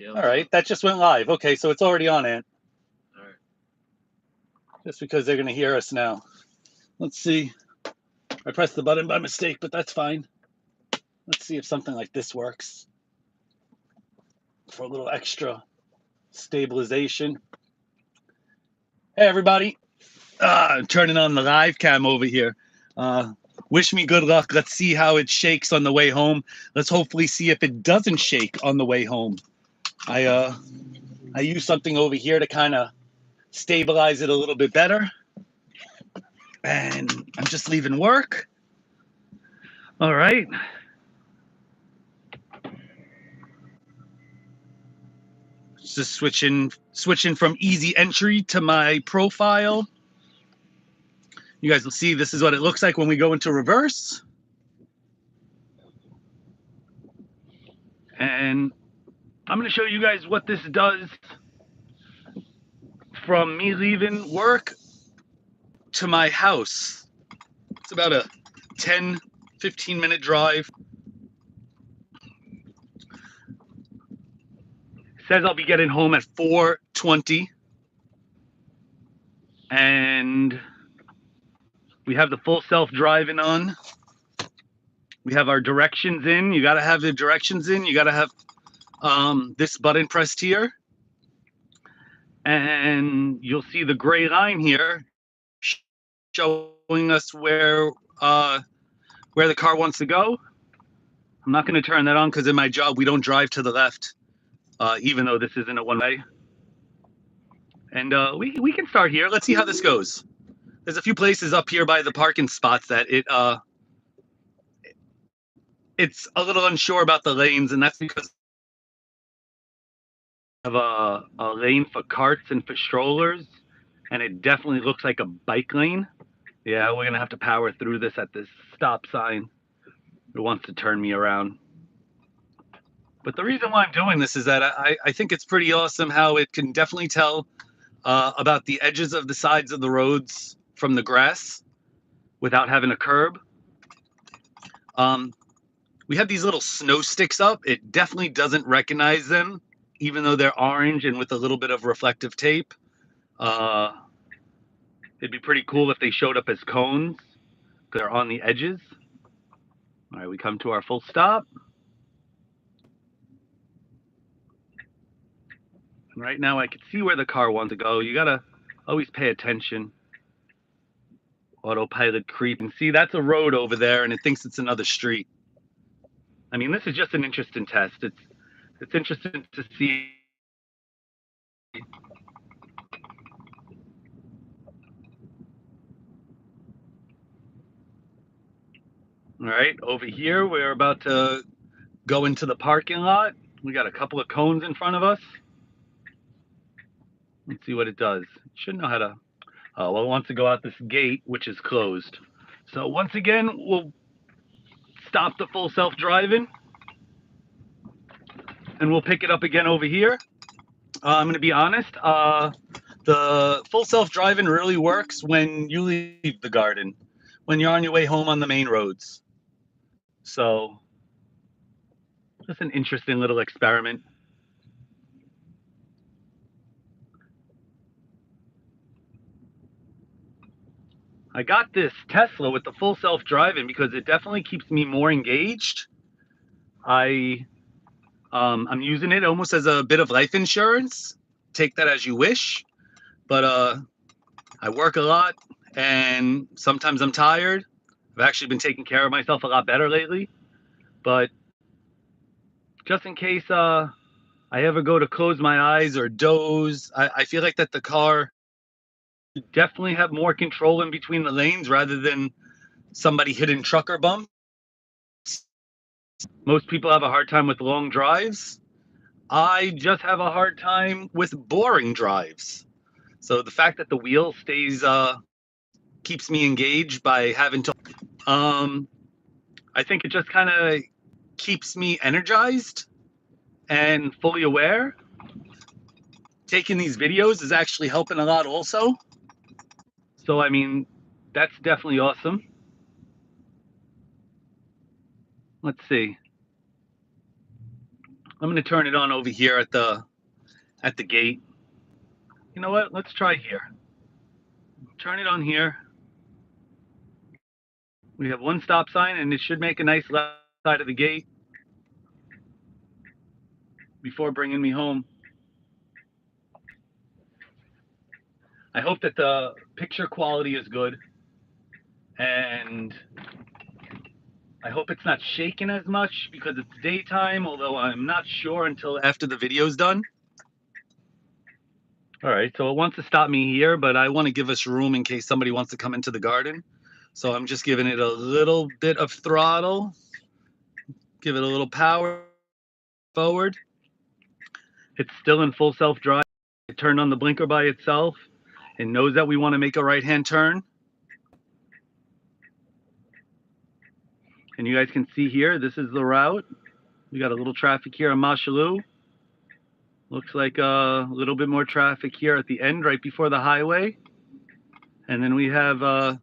All right, that just went live. Okay, so it's already on it. All right. Just because they're going to hear us now. Let's see. I pressed the button by mistake, but that's fine. Let's see if something like this works for a little extra stabilization. Hey, everybody. Turning on the live cam over here. Wish me good luck. Let's see how it shakes on the way home. Let's hopefully see if it doesn't shake on the way home. I use something over here to kind of stabilize it a little bit better. And I'm just leaving work. All right. Just switching from easy entry to my profile. You guys will see this is what it looks like when we go into reverse. And I'm going to show you guys what this does from me leaving work to my house. It's about a 10-15 minute drive. It says I'll be getting home at 4:20. And we have the full self-driving on. We have our directions in. You got to have the directions in. You got to have this button pressed here. And you'll see the gray line here showing us where the car wants to go. I'm not going to turn that on because in my job, we don't drive to the left, even though this isn't a one-way. And we can start here. Let's see how this goes. There's a few places up here by the parking spots that it's a little unsure about the lanes, and that's because of a lane for carts and for strollers, and it definitely looks like a bike lane. Yeah, we're going to have to power through this at this stop sign. It wants to turn me around. But the reason why I'm doing this is that I think it's pretty awesome how it can definitely tell about the edges of the sides of the roads from the grass without having a curb. We have these little snow sticks up. It definitely doesn't recognize them, even though they're orange and with a little bit of reflective tape. It'd be pretty cool if they showed up as cones. They're on the edges. All right, we come to our full stop. Right now I can see where the car wants to go. You gotta always pay attention. Autopilot creep. And see, that's a road over there and it thinks it's another street. I mean, this is just an interesting test. It's interesting to see. All right, over here, we're about to go into the parking lot. We got a couple of cones in front of us. Let's see what it does. It should know how to, well, it wants to go out this gate, which is closed. So once again, we'll stop the full self-driving and we'll pick it up again over here. I'm going to be honest, the full self-driving really works when you leave the garden, when you're on your way home on the main roads. So just an interesting little experiment. I got this Tesla with the full self-driving because it definitely keeps me more engaged. I'm using it almost as a bit of life insurance. Take that as you wish. But I work a lot and sometimes I'm tired. I've actually been taking care of myself a lot better lately. But just in case I ever go to close my eyes or doze, I feel like that the car definitely have more control in between the lanes rather than somebody hitting trucker bumps. Most people have a hard time with long drives. I just have a hard time with boring drives. So the fact that the wheel stays keeps me engaged by having to I think it just kind of keeps me energized and fully aware. Taking these videos is actually helping a lot also. So I mean, that's definitely awesome. Let's see. I'm going to turn it on over here at the gate. You know what? Let's try here. Turn it on here. We have one stop sign, and it should make a nice left side of the gate before bringing me home. I hope that the picture quality is good, and I hope it's not shaking as much because it's daytime, although I'm not sure until after the video's done. All right, so it wants to stop me here, but I want to give us room in case somebody wants to come into the garden. So I'm just giving it a little bit of throttle, give it a little power forward. It's still in full self-drive. It turned on the blinker by itself. It knows that we want to make a right-hand turn. And you guys can see here, this is the route. We got a little traffic here on Mashalou. Looks like a little bit more traffic here at the end, right before the highway. And then we have the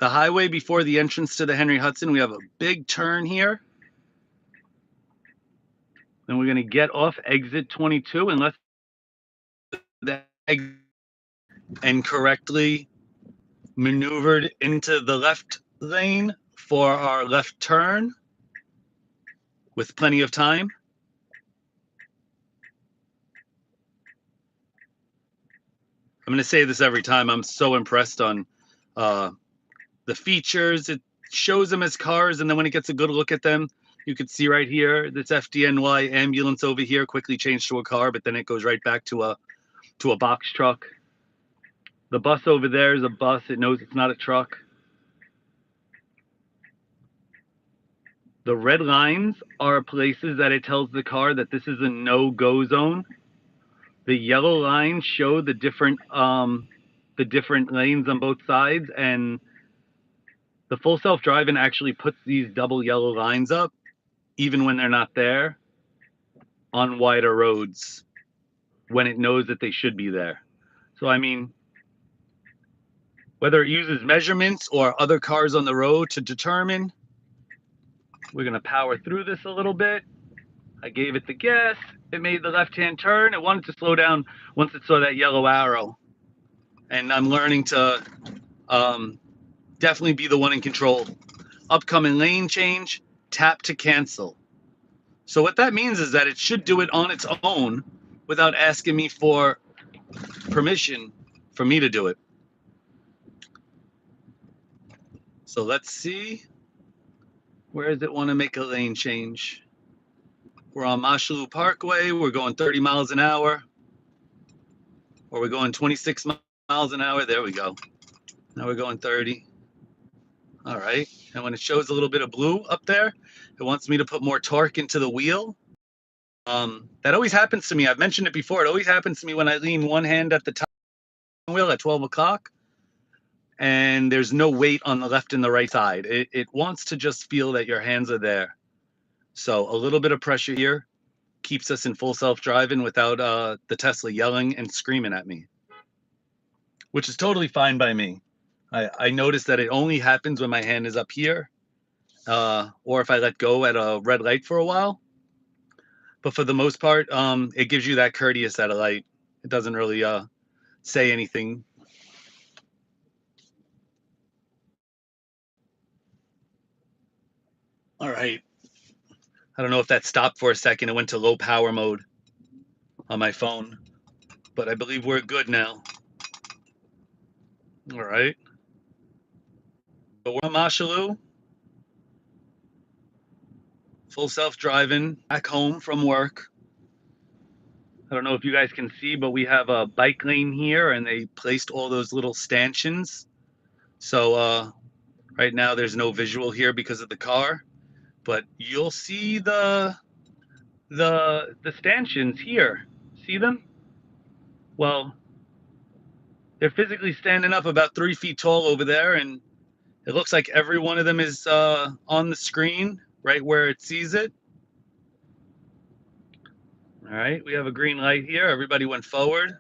highway before the entrance to the Henry Hudson. We have a big turn here. Then we're going to get off exit 22 and let's the exit and correctly maneuvered into the left lane for our left turn with plenty of time. I'm going to say this every time. I'm so impressed on the features. It shows them as cars, and then when it gets a good look at them, you can see right here, this FDNY ambulance over here quickly changed to a car, but then it goes right back to a box truck. The bus over there is a bus. It knows it's not a truck. The red lines are places that it tells the car that this is a no-go zone. The yellow lines show the different lanes on both sides, and the full self-driving actually puts these double yellow lines up, even when they're not there, on wider roads when it knows that they should be there. So, I mean, whether it uses measurements or other cars on the road to determine, we're going to power through this a little bit. I gave it the gas. It made the left-hand turn. It wanted to slow down once it saw that yellow arrow. And I'm learning to definitely be the one in control. Upcoming lane change, tap to cancel. So what that means is that it should do it on its own without asking me for permission for me to do it. So let's see. Where does it want to make a lane change? We're on Mashalou Parkway. We're going 30 miles an hour. Or we're going 26 miles an hour. There we go. Now we're going 30. All right. And when it shows a little bit of blue up there, it wants me to put more torque into the wheel. That always happens to me. I've mentioned it before. It always happens to me when I lean one hand at the top wheel at 12 o'clock and there's no weight on the left and the right side. It wants to just feel that your hands are there. So a little bit of pressure here keeps us in full self-driving without the Tesla yelling and screaming at me, which is totally fine by me. I notice that it only happens when my hand is up here or if I let go at a red light for a while. But for the most part, it gives you that courteous at a light. It doesn't really say anything. All right. I don't know if that stopped for a second. It went to low power mode on my phone, but I believe we're good now. All right. So we're on Mashalou. Full self-driving, back home from work. I don't know if you guys can see, but we have a bike lane here, and they placed all those little stanchions. So right now there's no visual here because of the car, but you'll see the stanchions here. See them? Well, they're physically standing up about 3 feet tall over there, and it looks like every one of them is on the screen right where it sees it. All right, we have a green light here. Everybody went forward.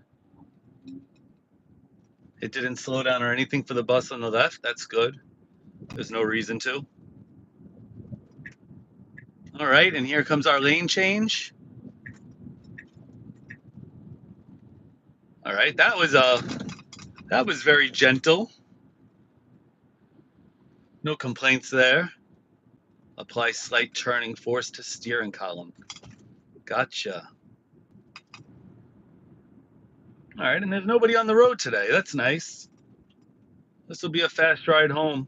It didn't slow down or anything for the bus on the left. That's good. There's no reason to. All right, and here comes our lane change. All right, that was very gentle. No complaints there. Apply slight turning force to steering column. Gotcha. All right, and there's nobody on the road today. That's nice. This will be a fast ride home.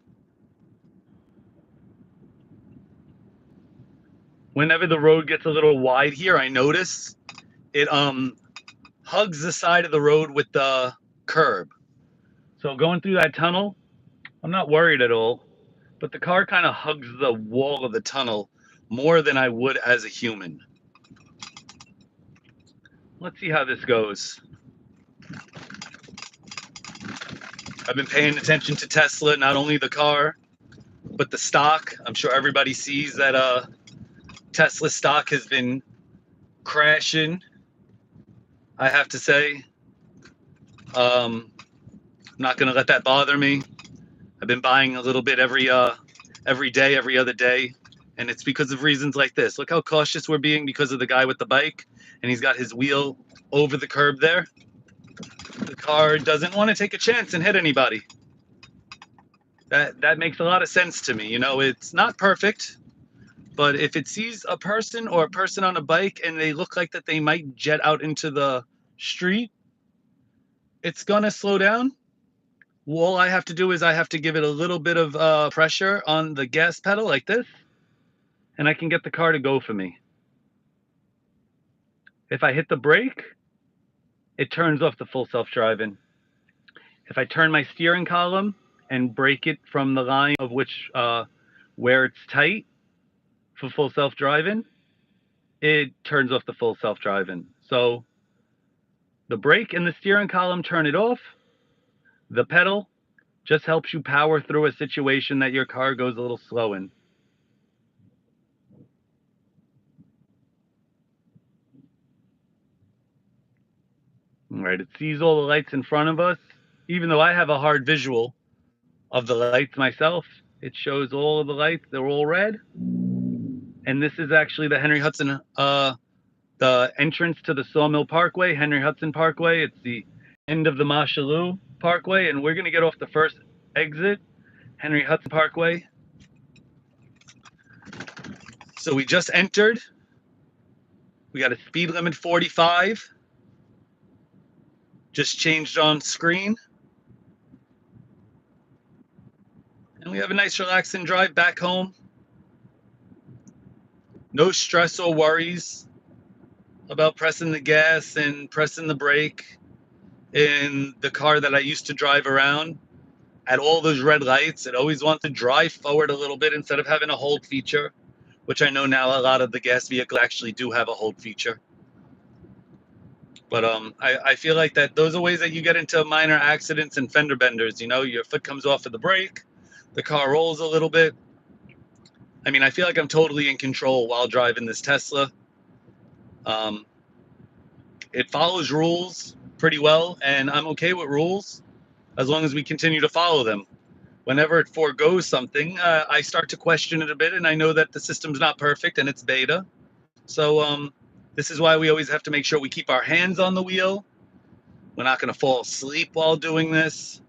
Whenever the road gets a little wide here, I notice it hugs the side of the road with the curb. So going through that tunnel, I'm not worried at all, but the car kind of hugs the wall of the tunnel more than I would as a human. Let's see how this goes. I've been paying attention to Tesla, not only the car, but the stock. I'm sure everybody sees that Tesla stock has been crashing, I have to say. I'm not going to let that bother me. I've been buying a little bit every day, every other day, and it's because of reasons like this. Look how cautious we're being because of the guy with the bike, and he's got his wheel over the curb there. The car doesn't want to take a chance and hit anybody. That makes a lot of sense to me. You know, it's not perfect, but if it sees a person or a person on a bike and they look like that they might jet out into the street, it's gonna slow down. All I have to do is I have to give it a little bit of pressure on the gas pedal like this, and I can get the car to go for me. If I hit the brake, it turns off the full self-driving. If I turn my steering column and break it from the line of which where it's tight for full self-driving, it turns off the full self-driving. So the brake and the steering column turn it off. The pedal just helps you power through a situation that your car goes a little slow in. All right, it sees all the lights in front of us. Even though I have a hard visual of the lights myself, it shows all of the lights. They're all red. And this is actually the Henry Hudson, the entrance to the Sawmill Parkway, Henry Hudson Parkway. It's the end of the Mashalou Parkway, and we're going to get off the first exit, Henry Hudson Parkway. So we just entered. We got a speed limit 45. Just changed on screen. And we have a nice relaxing drive back home. No stress or worries about pressing the gas and pressing the brake in the car that I used to drive around. At all those red lights, it always wants to drive forward a little bit instead of having a hold feature, which I know now a lot of the gas vehicles actually do have a hold feature. But I feel like that those are ways that you get into minor accidents and fender benders. You know, your foot comes off of the brake, the car rolls a little bit. I mean, I feel like I'm totally in control while driving this Tesla. It follows rules pretty well, and I'm okay with rules as long as we continue to follow them. Whenever it forgoes something, I start to question it a bit, and I know that the system's not perfect and it's beta. So this is why we always have to make sure we keep our hands on the wheel. We're not going to fall asleep while doing this.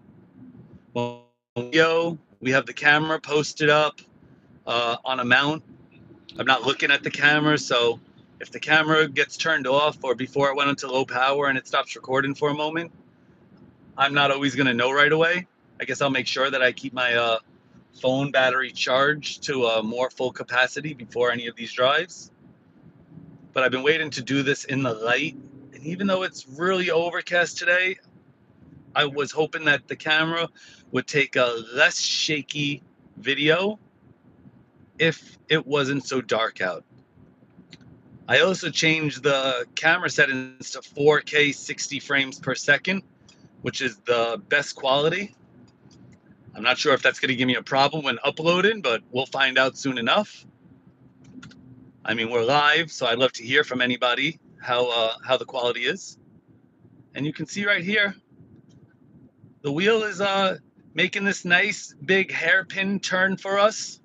We have the camera posted up on a mount. I'm not looking at the camera, so if the camera gets turned off or before it went into low power and it stops recording for a moment, I'm not always going to know right away. I guess I'll make sure that I keep my phone battery charged to a more full capacity before any of these drives. But I've been waiting to do this in the light. And even though it's really overcast today, I was hoping that the camera would take a less shaky video if it wasn't so dark out. I also changed the camera settings to 4K 60 frames per second, which is the best quality. I'm not sure if that's going to give me a problem when uploading, but we'll find out soon enough. I mean, we're live, so I'd love to hear from anybody how the quality is. And you can see right here, the wheel is making this nice big hairpin turn for us.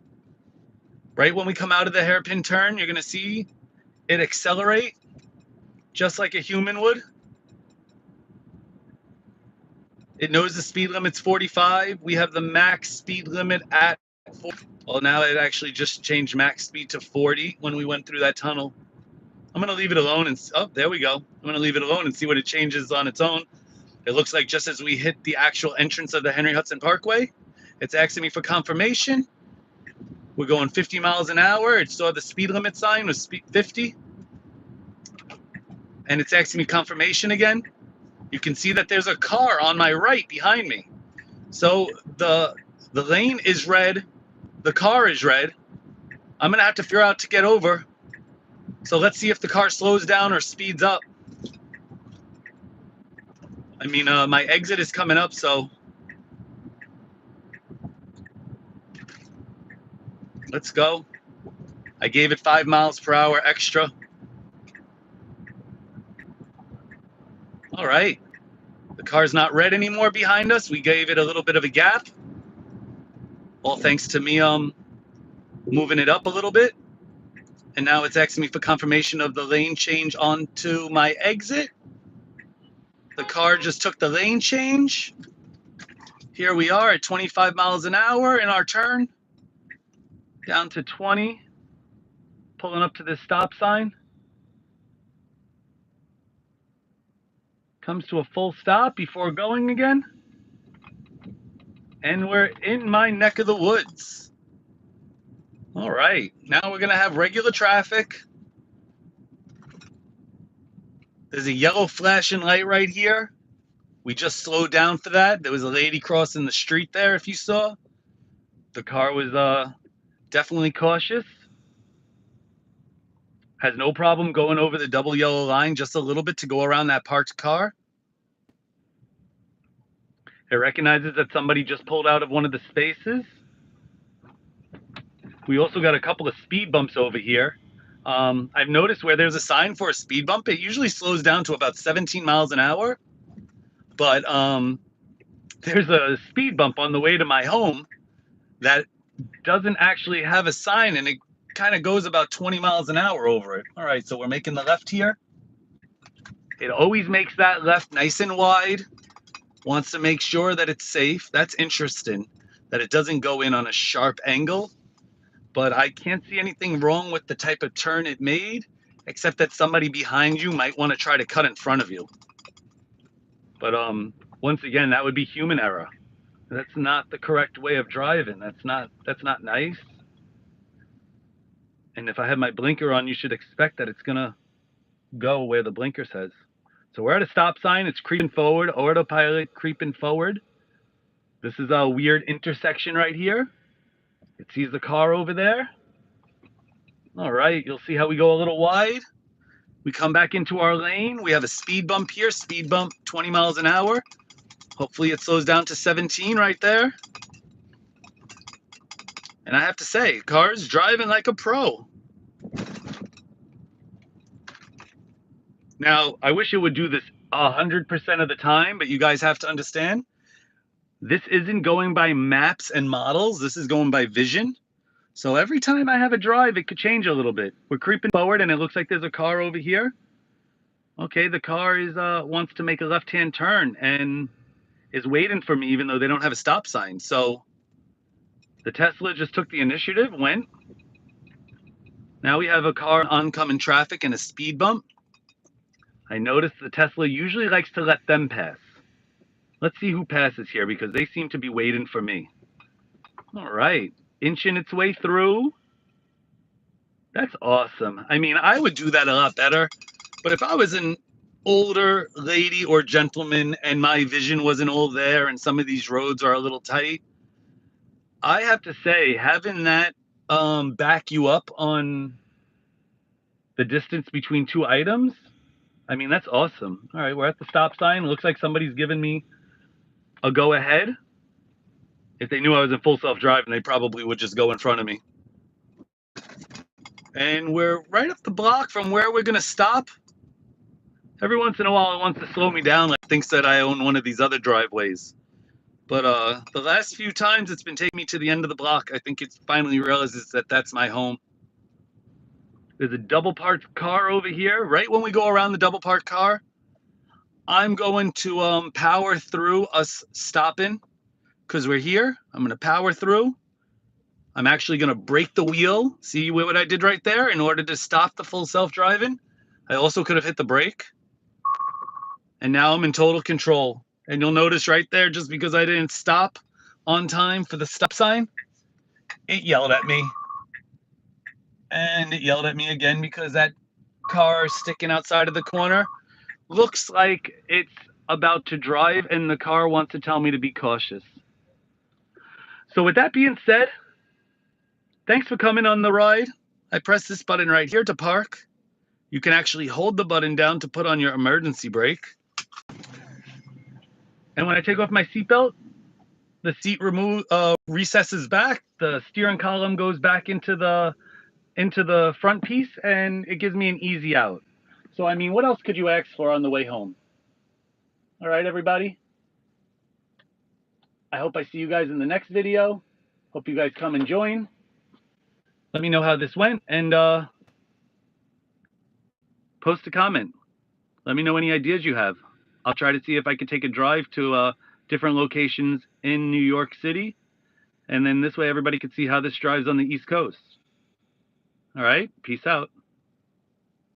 Right when we come out of the hairpin turn, you're going to see it accelerate just like a human would. It knows the speed limit's 45. We have the max speed limit at 40. Well, now it actually just changed max speed to 40 when we went through that tunnel. I'm going to leave it alone and, oh, there we go. I'm going to leave it alone and see what it changes on its own. It looks like just as we hit the actual entrance of the Henry Hudson Parkway, it's asking me for confirmation. We're going 50 miles an hour. It saw the speed limit sign was 50. And it's asking me confirmation again. You can see that there's a car on my right behind me. So the lane is red. The car is red. I'm going to have to figure out to get over. So let's see if the car slows down or speeds up. I mean, my exit is coming up, so let's go. I gave it 5 miles per hour extra. All right. The car's not red anymore behind us. We gave it a little bit of a gap. All thanks to me moving it up a little bit. And now it's asking me for confirmation of the lane change onto my exit. The car just took the lane change. Here we are at 25 miles an hour in our turn. Down to 20. Pulling up to this stop sign. Comes to a full stop before going again. And we're in my neck of the woods. All right, now we're gonna have regular traffic. There's a yellow flashing light right here. We just slowed down for that. There was a lady crossing the street there, if you saw. The car was definitely cautious. Has no problem going over the double yellow line just a little bit to go around that parked car. It recognizes that somebody just pulled out of one of the spaces. We also got a couple of speed bumps over here. I've noticed where there's a sign for a speed bump, it usually slows down to about 17 miles an hour. But there's a speed bump on the way to my home that doesn't actually have a sign, and it kind of goes about 20 miles an hour over it. All right, so we're making the left here. It always makes that left nice and wide. Wants to make sure that it's safe. That's interesting, that it doesn't go in on a sharp angle. But I can't see anything wrong with the type of turn it made, except that somebody behind you might want to try to cut in front of you. But once again, that would be human error. That's not the correct way of driving. That's not nice. And if I have my blinker on, you should expect that it's gonna go where the blinker says. So we're at a stop sign. It's creeping forward, autopilot creeping forward. This is a weird intersection right here. It sees the car over there. All right, you'll see how we go a little wide. We come back into our lane. We have a speed bump here, speed bump 20 miles an hour. Hopefully it slows down to 17 right there. And I have to say, car's driving like a pro. Now, I wish it would do this 100% of the time, but you guys have to understand, this isn't going by maps and models. This is going by vision. So every time I have a drive, it could change a little bit. We're creeping forward, and it looks like there's a car over here. Okay, the car is wants to make a left-hand turn and is waiting for me, even though they don't have a stop sign. So the Tesla just took the initiative, went. Now we have a car oncoming traffic and a speed bump. I noticed the Tesla usually likes to let them pass. Let's see who passes here, because they seem to be waiting for me. All right, inching its way through. That's awesome. I mean, I would do that a lot better, but if I was an older lady or gentleman and my vision wasn't all there and some of these roads are a little tight, I have to say, having that back you up on the distance between two items, I mean, that's awesome. All right, we're at the stop sign. It looks like somebody's giving me a go ahead. If they knew I was in full self-driving, they probably would just go in front of me. And we're right up the block from where we're gonna stop. Every once in a while, it wants to slow me down, like thinks that I own one of these other driveways. But the last few times it's been taking me to the end of the block, I think it finally realizes that that's my home. There's a double parked car over here. Right when we go around the double parked car, I'm going to power through us stopping because we're here. I'm going to power through. I'm actually going to brake the wheel. See what I did right there? In order to stop the full self-driving, I also could have hit the brake. And now I'm in total control. And you'll notice right there, just because I didn't stop on time for the stop sign, it yelled at me. And it yelled at me again because that car sticking outside of the corner looks like it's about to drive and the car wants to tell me to be cautious. So with that being said, thanks for coming on the ride. I press this button right here to park. You can actually hold the button down to put on your emergency brake. And when I take off my seatbelt, the seat recesses back, the steering column goes back into the front piece, and it gives me an easy out. So I mean, what else could you ask for on the way home? All right, everybody. I hope I see you guys in the next video. Hope you guys come and join. Let me know how this went, and post a comment. Let me know any ideas you have. I'll try to see if I could take a drive to different locations in New York City, and then this way everybody could see how this drives on the East Coast. All right, peace out.